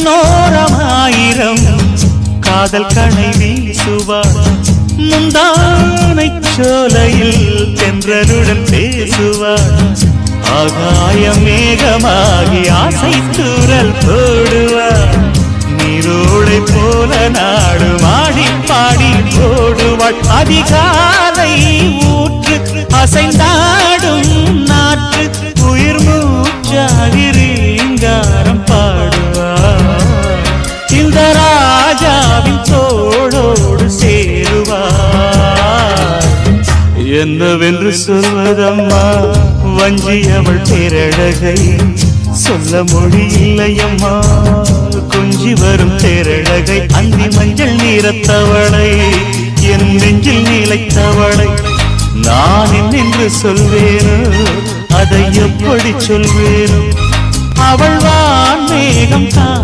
கண்ணோரமாயிரம் காதல் கணை வீசுவாள் முந்தானை சோலையில் தென்றலுடன் பேசுவாள் ஆகாய மேகமாகி ஆசை தூரல் போடுவாள் நீரோடை போல நாடு மாடி பாடி போடுவாள் அதிகாலை ஊற்று அசைந்தாடும் நாற்று உயிர் மூச்சாகிறீங்காரம் பாடுவாள் இந்த ராஜாவின் தோளோடு சேருவாள் என்னவென்று சொல்வதம்மா வஞ்சி அவள் பேரழகை சொல்ல மொழி இல்லையம்மா கொஞ்சி வரும் தேரழகை அந்தி மஞ்சள் நீரத்தவளை என் நெஞ்சில் நிலைத்தவளை நான் என்னென்று சொல்வேனோ அதை எப்படி சொல்வேனோ அவள் வான் மேகம் தான்